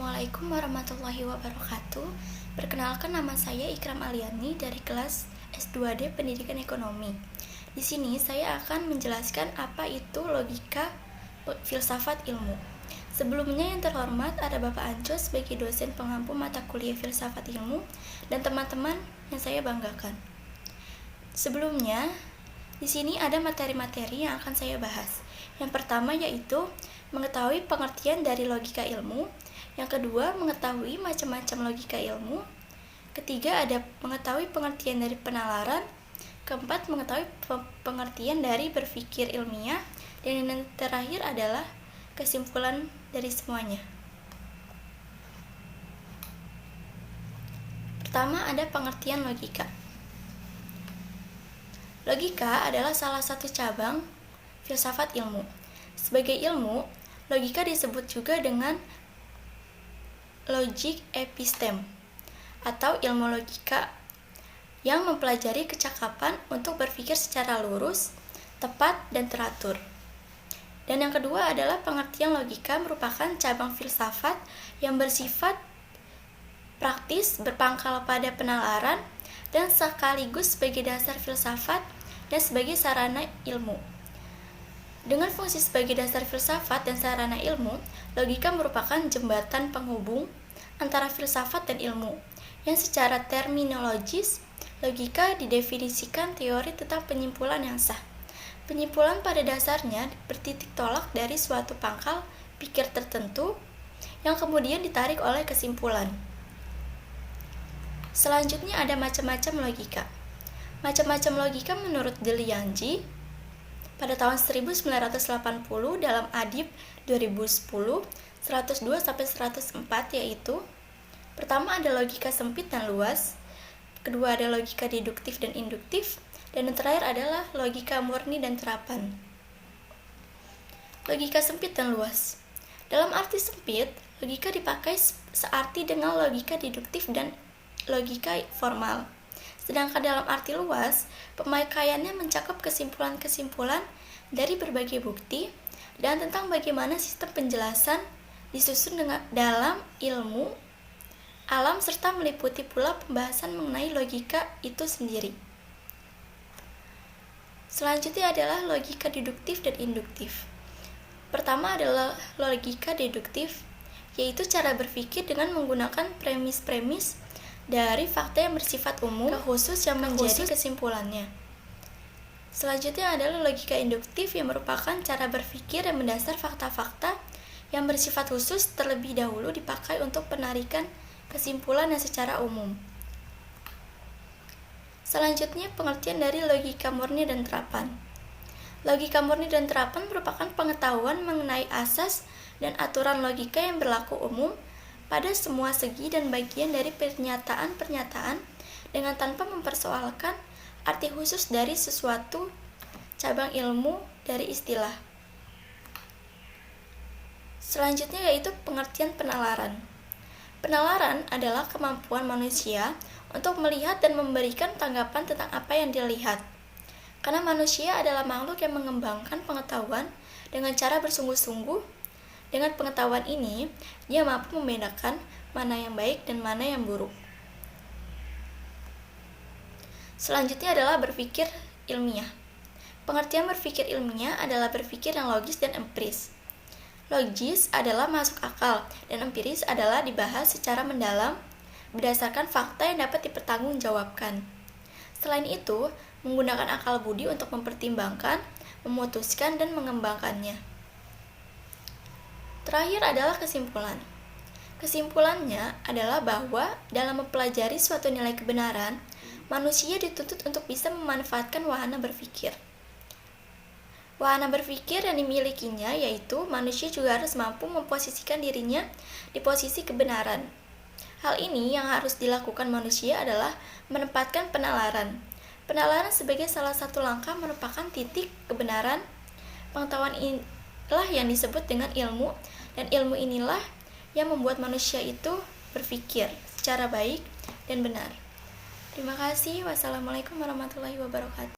Assalamualaikum warahmatullahi wabarakatuh. Perkenalkan, nama saya Ikram Aliani dari kelas S2D Pendidikan Ekonomi. Di sini saya akan menjelaskan apa itu logika filsafat ilmu. Sebelumnya yang terhormat ada Bapak Ancos sebagai dosen pengampu mata kuliah filsafat ilmu dan teman-teman yang saya banggakan. Sebelumnya, di sini ada materi-materi yang akan saya bahas. Yang pertama yaitu mengetahui pengertian dari logika ilmu. Yang kedua, mengetahui macam-macam logika ilmu. Ketiga, ada mengetahui pengertian dari penalaran. Keempat, mengetahui pengertian dari berpikir ilmiah. Dan yang terakhir adalah kesimpulan dari semuanya. Pertama, ada pengertian logika. Logika adalah salah satu cabang filsafat ilmu. Sebagai ilmu, logika disebut juga dengan logic episteme atau ilmu logika yang mempelajari kecakapan untuk berpikir secara lurus, tepat, dan teratur. Dan yang kedua adalah pengertian logika merupakan cabang filsafat yang bersifat praktis, berpangkal pada penalaran, dan sekaligus sebagai dasar filsafat dan sebagai sarana ilmu. Dengan fungsi sebagai dasar filsafat dan sarana ilmu, logika merupakan jembatan penghubung antara filsafat dan ilmu, yang secara terminologis, logika didefinisikan teori tentang penyimpulan yang sah. Penyimpulan pada dasarnya bertitik tolak dari suatu pangkal pikir tertentu yang kemudian ditarik oleh kesimpulan. Selanjutnya ada macam-macam logika. Macam-macam logika menurut De Lianji pada tahun 1980 dalam Adib 2010 102-104 yaitu: pertama ada logika sempit dan luas, kedua ada logika deduktif dan induktif, dan yang terakhir adalah logika murni dan terapan. Logika sempit dan luas. Dalam arti sempit, logika dipakai searti dengan logika deduktif dan logika formal. Sedangkan dalam arti luas, pemakaiannya mencakup kesimpulan-kesimpulan dari berbagai bukti dan tentang bagaimana sistem penjelasan disusun dalam ilmu alam serta meliputi pula pembahasan mengenai logika itu sendiri. Selanjutnya adalah logika deduktif dan induktif. Pertama adalah logika deduktif, yaitu cara berpikir dengan menggunakan premis-premis dari fakta yang bersifat umum ke khusus yang menjadi kesimpulannya. Selanjutnya adalah logika induktif yang merupakan cara berpikir yang mendasar fakta-fakta yang bersifat khusus terlebih dahulu dipakai untuk penarikan kesimpulan yang secara umum. Selanjutnya pengertian dari logika murni dan terapan. Logika murni dan terapan merupakan pengetahuan mengenai asas dan aturan logika yang berlaku umum pada semua segi dan bagian dari pernyataan-pernyataan dengan tanpa mempersoalkan arti khusus dari sesuatu cabang ilmu dari istilah. Selanjutnya yaitu pengertian penalaran. Penalaran adalah kemampuan manusia untuk melihat dan memberikan tanggapan tentang apa yang dilihat. Karena manusia adalah makhluk yang mengembangkan pengetahuan dengan cara bersungguh-sungguh. Dengan pengetahuan ini, dia mampu membedakan mana yang baik dan mana yang buruk. Selanjutnya adalah berpikir ilmiah. Pengertian berpikir ilmiah adalah berpikir yang logis dan empiris. Logis adalah masuk akal, dan empiris adalah dibahas secara mendalam berdasarkan fakta yang dapat dipertanggungjawabkan. Selain itu, menggunakan akal budi untuk mempertimbangkan, memutuskan, dan mengembangkannya. Terakhir adalah kesimpulan. Kesimpulannya adalah bahwa dalam mempelajari suatu nilai kebenaran, manusia dituntut untuk bisa memanfaatkan wahana berpikir. Wahana berpikir yang dimilikinya yaitu manusia juga harus mampu memposisikan dirinya di posisi kebenaran. Hal ini yang harus dilakukan manusia adalah menempatkan penalaran. Penalaran sebagai salah satu langkah merupakan titik kebenaran. Pengetahuan inilah yang disebut dengan ilmu, dan ilmu inilah yang membuat manusia itu berpikir secara baik dan benar. Terima kasih. Wassalamualaikum warahmatullahi wabarakatuh.